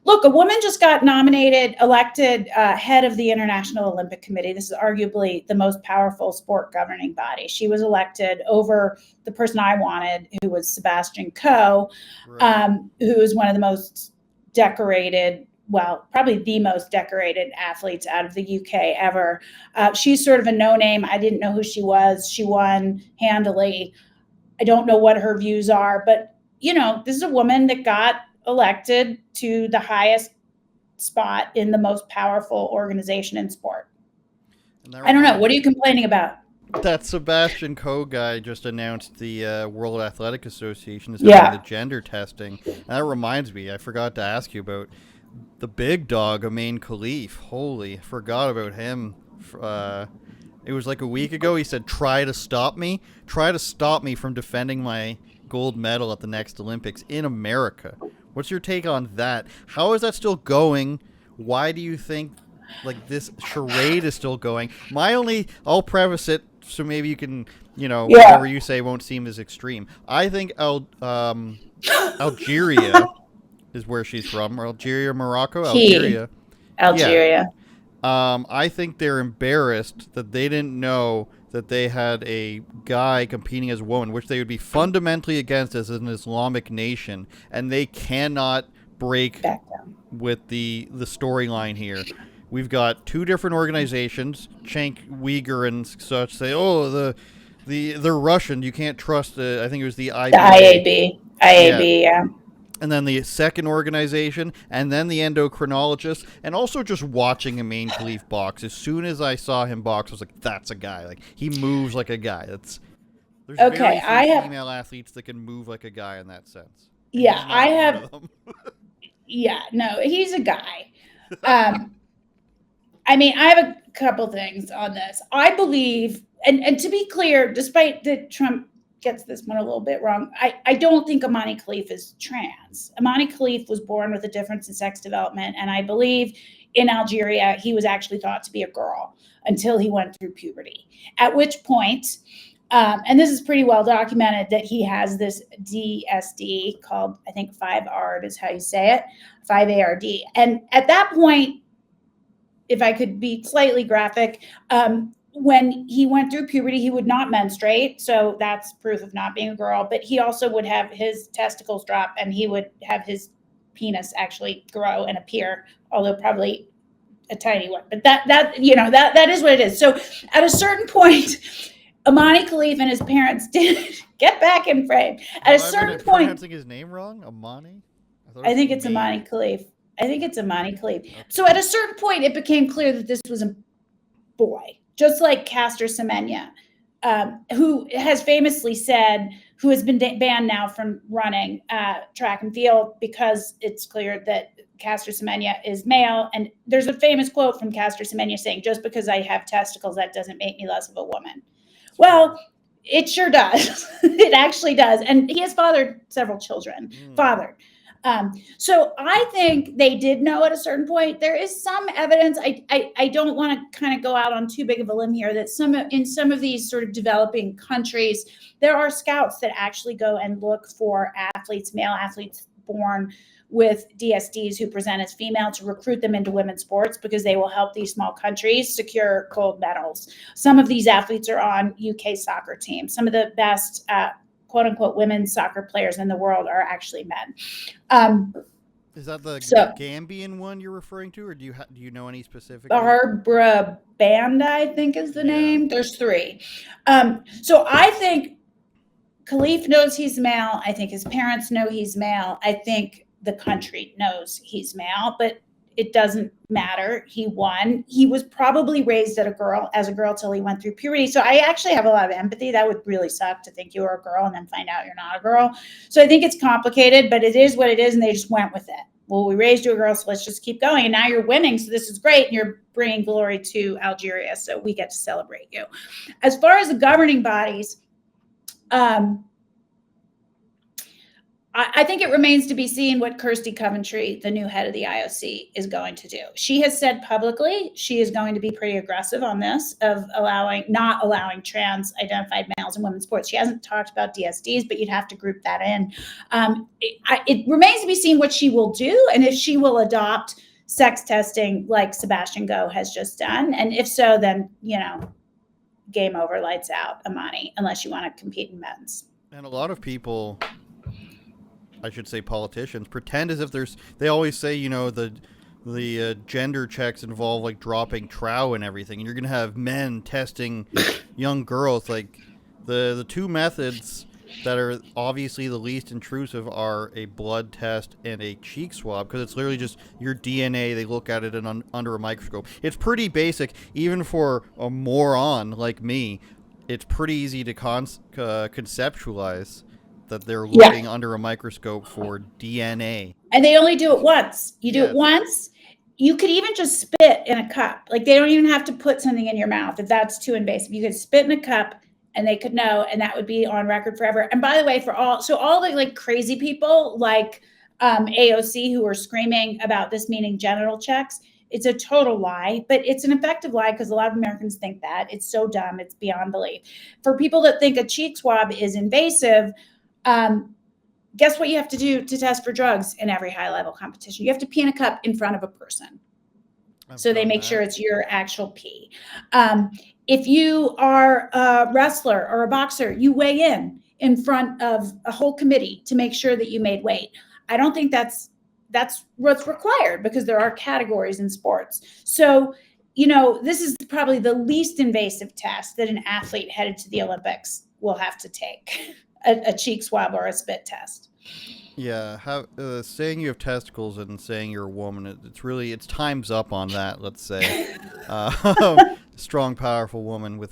Look, a woman just got elected head of the International Olympic Committee. This is arguably the most powerful sport governing body. She was elected over the person I wanted, who was Sebastian Coe, Right. who is one of the most decorated, well, probably the most decorated athletes out of the UK ever. She's sort of a no name. I didn't know who she was. She won handily. I don't know what her views are, but this is a woman that got elected to the highest spot in the most powerful organization in sport. And that I don't know. reminds What are you complaining about? that Sebastian Coe guy just announced the World Athletic Association is having the Yeah. gender testing. And that reminds me, I forgot to ask you about the big dog, Amin Khalif. Holy, forgot about him. It was like a week ago. He said, "Try to stop me. Try to stop me from defending my gold medal at the next Olympics in America." What's your take on that? How is that still going? Why do you think like this charade is still going? I'll preface it so maybe you can, Yeah. whatever you say won't seem as extreme. I think Algeria is where she's from. Or Algeria, Morocco, Key. Algeria. Yeah. Algeria. I think they're embarrassed that they didn't know that they had a guy competing as a woman, which they would be fundamentally against as an Islamic nation, and they cannot break Back down. with the storyline here. We've got two different organizations, Cenk Uyghur and such, say, "Oh, they're Russian. You can't trust." I think it was the The IBA. IAB. Yeah, IAB, yeah. and then the second organization, and then the endocrinologist, and also just watching Amin Khalif box. As soon as I saw him box, I was like, "That's a guy. Like he moves like a guy." There's Okay, very few I have, female athletes that can move like a guy in that sense, and yeah, he's I not one have, of them. yeah, no, he's a guy. Um, I mean, I have a couple things on this. I believe, and to be clear, despite that Trump gets this one a little bit wrong, I don't think Amani Khalif is trans. Amani Khalif was born with a difference in sex development, and I believe in Algeria he was actually thought to be a girl until he went through puberty. At which point, and this is pretty well documented, that he has this DSD called, I think, 5ARD is how you say it, 5ARD. And at that point, if I could be slightly graphic, when he went through puberty, he would not menstruate. So that's proof of not being a girl. But he also would have his testicles drop and he would have his penis actually grow and appear, although probably a tiny one. But that is what it is. So at a certain point, Amani Khalif and his parents did get back in frame. At a Have I been certain point, pronouncing his name wrong? Amani? I thought it I was think it's Amani Amin. Khalif. I think it's Amani Khalif. Okay. So at a certain point, it became clear that this was a boy, just like Caster Semenya, who has famously said, who has been banned now from running track and field because it's clear that Caster Semenya is male. And there's a famous quote from Caster Semenya saying, "Just because I have testicles, that doesn't make me less of a woman." It's true. Well, it sure does. It actually does. And he has fathered several children. Mm. Fathered. So I think they did know at a certain point. There is some evidence. I don't want to kind of go out on too big of a limb here, that in some of these sort of developing countries, there are scouts that actually go and look for male athletes born with DSDs who present as female, to recruit them into women's sports because they will help these small countries secure gold medals. Some of these athletes are on UK soccer teams. Some of the best quote unquote women's soccer players in the world are actually men. Is that the So Gambian one you're referring to, or do you know any specifically? Barbara Banda, I think is the Yeah. name. There's three. So I think Khalif knows he's male. I think his parents know he's male. I think the country knows he's male, but it doesn't matter. He won. He was probably raised as a girl till he went through puberty. So I actually have a lot of empathy. That would really suck to think you were a girl and then find out you're not a girl. So I think it's complicated, but it is what it is, and they just went with it. Well, we raised you a girl, so let's just keep going. And now you're winning, so this is great, and you're bringing glory to Algeria, so we get to celebrate you. As far as the governing bodies, I I think it remains to be seen what Kirsty Coventry, the new head of the IOC, is going to do. She has said publicly she is going to be pretty aggressive on this of not allowing trans identified males in women's sports. She hasn't talked about DSDs, but you'd have to group that in. It remains to be seen what she will do and if she will adopt sex testing like Sebastian Go has just done. And if so, then, game over, lights out, Amani, unless you want to compete in men's. And a lot of people, I should say politicians, pretend as if they always say, the gender checks involve like dropping trow and everything, and you're going to have men testing young girls. Like the two methods that are obviously the least intrusive are a blood test and a cheek swab, because it's literally just your DNA. They look at it under a microscope. It's pretty basic, even for a moron like me. It's pretty easy to conceptualize that they're looking under a microscope for DNA. And they only do it once. You do it once. You could even just spit in a cup. Like, they don't even have to put something in your mouth if that's too invasive. You could spit in a cup and they could know, and that would be on record forever. And by the way, all the like crazy people like AOC who are screaming about this meaning genital checks, it's a total lie, but it's an effective lie because a lot of Americans think that. It's so dumb, it's beyond belief. For people that think a cheek swab is invasive, guess what you have to do to test for drugs in every high-level competition? You have to pee in a cup in front of a person. So they make sure it's your actual pee. If you are a wrestler or a boxer, you weigh in front of a whole committee to make sure that you made weight. I don't think that's what's required because there are categories in sports. So, this is probably the least invasive test that an athlete headed to the Olympics will have to take, a cheek swab or a spit test. Yeah, saying you have testicles and saying you're a woman, it's time's up on that, let's say. Strong, powerful woman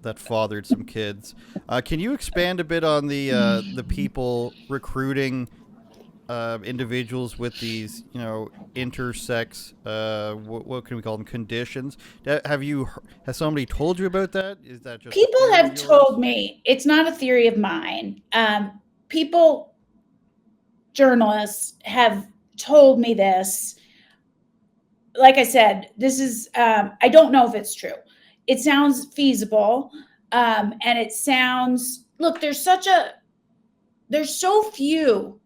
that fathered some kids. Can you expand a bit on the people recruiting individuals with these, intersex, what can we call them, conditions? Has somebody told you about that? Is that just people have told me? It's not a theory of mine. Journalists have told me this. Like I said, this is, I don't know if it's true. It sounds feasible. And it sounds, look, there's so few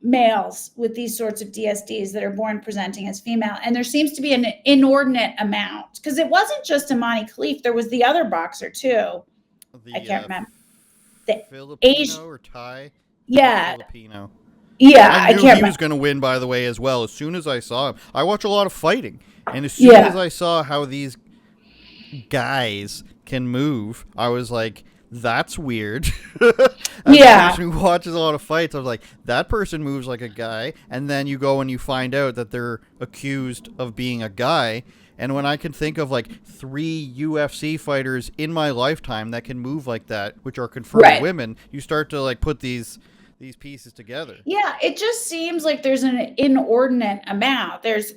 males with these sorts of DSDs that are born presenting as female. And there seems to be an inordinate amount, because it wasn't just Imani Khalif. There was the other boxer too. I can't remember. The Filipino or Thai? Yeah. Filipino. Yeah. I knew he was going to win, by the way, as well. As soon as I saw him, I watch a lot of fighting. And as soon as I saw how these guys can move, I was like, that's weird. As a person who watches a lot of fights, I was like, that person moves like a guy. And then you go and you find out that they're accused of being a guy. And when I can think of like 3 UFC fighters in my lifetime that can move like that, which are confirmed women, you start to like put these pieces together. Yeah, it just seems like there's an inordinate amount. There's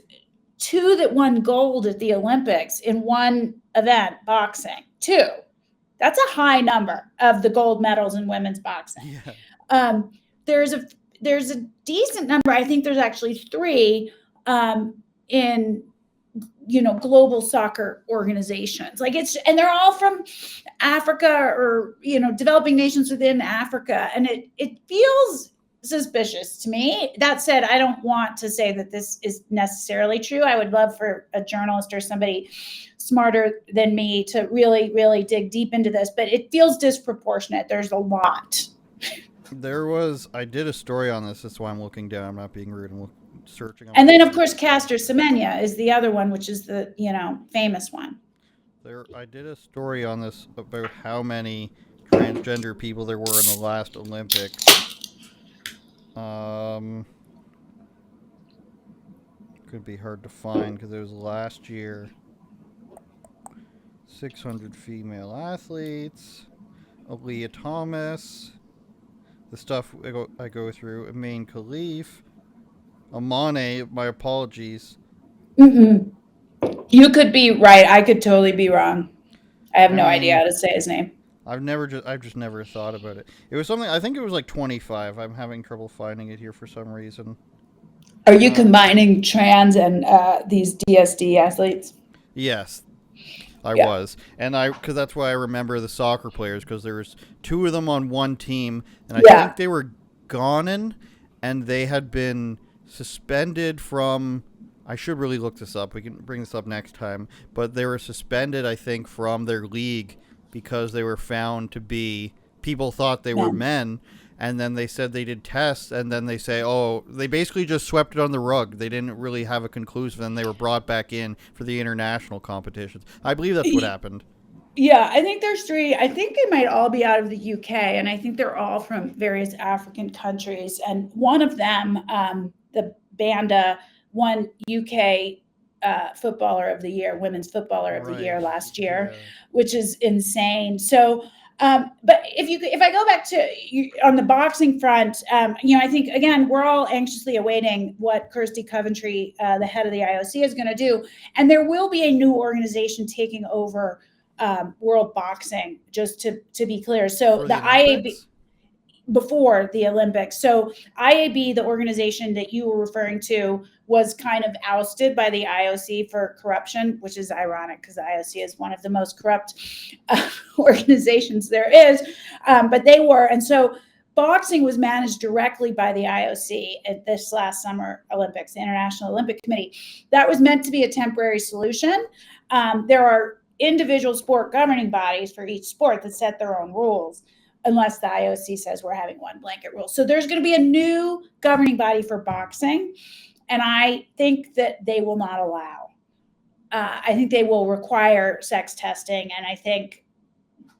2 that won gold at the Olympics in one event, boxing. 2. That's a high number of the gold medals in women's boxing. Yeah. There's a decent number. I think there's actually 3 in global soccer organizations. And they're all from Africa or developing nations within Africa, and it feels suspicious to me. That said, I don't want to say that this is necessarily true. I would love for a journalist or somebody smarter than me to really, really dig deep into this, but it feels disproportionate. There's a lot. I did a story on this. That's why I'm looking down. I'm not being rude. I'm searching. And then, of course, Caster Semenya is the other one, which is the, famous one. I did a story on this about how many transgender people there were in the last Olympics. Could be hard to find because it was last year. 600 female athletes. Aaliyah Thomas. The stuff I go through. Imani Khalif. Amane, my apologies. You could be right. I could totally be wrong. I have no idea how to say his name. I've just never thought about it. It was something, I think it was like 25. I'm having trouble finding it here for some reason. Are you Uh, combining trans and these DSD athletes? yes, I Yeah. was, and because that's why I remember the soccer players, because there was two of them on one team, and I Yeah. think they were Ghanan, and they had been suspended from. I should really look this up. We can bring this up next time, but they were suspended, I think, from their league because they were found to be. People thought they were Men. men, and then they said they did tests, and then they say, oh, they basically just swept it on the rug. They didn't really have a conclusive, and they were brought back in for the international competitions. I believe that's what happened. Yeah, I think there's three. I think they might all be out of the UK, and I think they're all from various African countries. And one of them, the Banda, won UK Footballer of the Year, Women's Footballer of the Right. Year last year, Yeah. which is insane. So, but if I go back to on the boxing front, I think again we're all anxiously awaiting what Kirsty Coventry, the head of the IOC, is going to do, and there will be a new organization taking over world boxing, just to be clear. So For the the IAB, Olympics? before the Olympics. So IAB, the organization that you were referring to, was kind of ousted by the IOC for corruption, which is ironic because the IOC is one of the most corrupt organizations there is. But they were, and so boxing was managed directly by the IOC at this last summer Olympics, the International Olympic Committee. That was meant to be a temporary solution. There are individual sport governing bodies for each sport that set their own rules, unless the IOC says we're having one blanket rule. So there's going to be a new governing body for boxing, and I think that they will not allow. I think they will require sex testing, and I think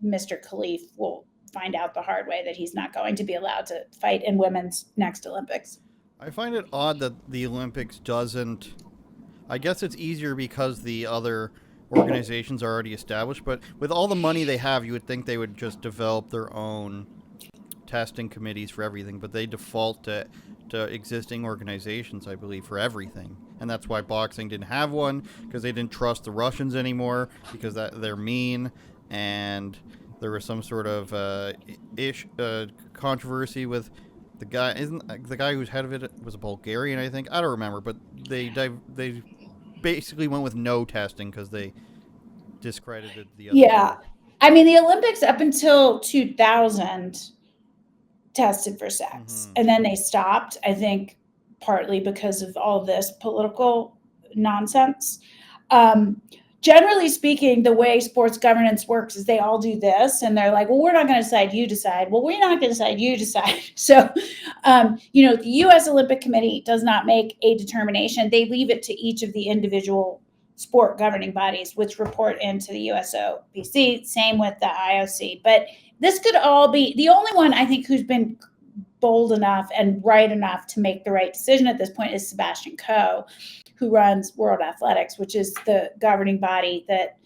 Mr. Khalif will find out the hard way that he's not going to be allowed to fight in women's next Olympics. I find it odd that the Olympics doesn't. I guess it's easier because the other organizations are already established, but with all the money they have, you would think they would just develop their own testing committees for everything, but they default to existing organizations, I believe, for everything. And that's why boxing didn't have one, because they didn't trust the Russians anymore, because they're mean, and there was some sort of controversy with the guy. Isn't the guy who's head of it was a Bulgarian, I think? I don't remember, but they basically went with no testing because they discredited the other Yeah. group. I mean, the Olympics up until 2000 tested for sex, and then they stopped, I think partly because of all this political nonsense. Generally speaking, the way sports governance works is they all do this, and they're like, well, we're not going to decide, you decide. Well, we're not going to decide, you decide. So, the U.S. Olympic Committee does not make a determination. They leave it to each of the individual sport governing bodies, which report into the USOPC. Same with the IOC. But this could all be the only one, I think, who's been bold enough and right enough to make the right decision at this point is Sebastian Coe, who runs World Athletics, which is the governing body that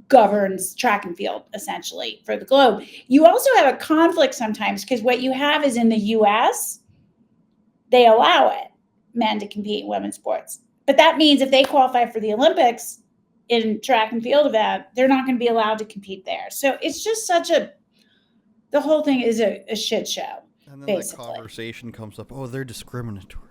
governs track and field essentially for the globe. You also have a conflict sometimes because what you have is in the US, they allow it, men to compete in women's sports. But that means if they qualify for the Olympics in track and field event, they're not going to be allowed to compete there. So it's just the whole thing is a shit show. And then basically. that conversation comes up. Oh, they're discriminatory.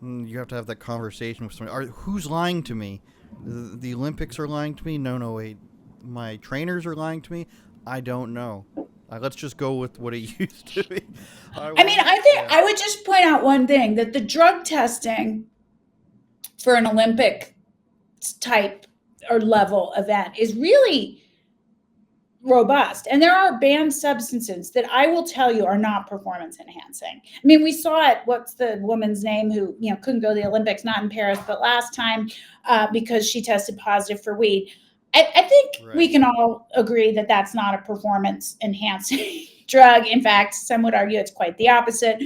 And you have to have that conversation with somebody. Who's lying to me? The Olympics are lying to me? No, wait. My trainers are lying to me? I don't know. Let's just go with what it used to be. I think I would just point out one thing, that the drug testing for an Olympic type or level event is really robust. And there are banned substances that I will tell you are not performance enhancing. I mean, we saw it. What's the woman's name who, couldn't go to the Olympics, not in Paris, but last time because she tested positive for weed. I think we can all agree that that's not a performance enhancing drug. In fact, some would argue it's quite the opposite.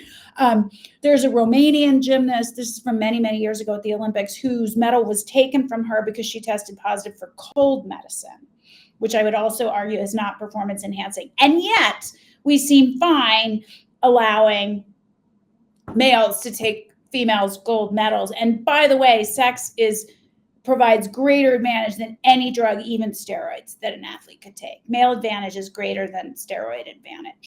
There's a Romanian gymnast, this is from many, many years ago at the Olympics, whose medal was taken from her because she tested positive for cold medicine, which I would also argue is not performance enhancing. And yet we seem fine allowing males to take females' gold medals. And by the way, sex is provides greater advantage than any drug, even steroids, that an athlete could take. Male advantage is greater than steroid advantage.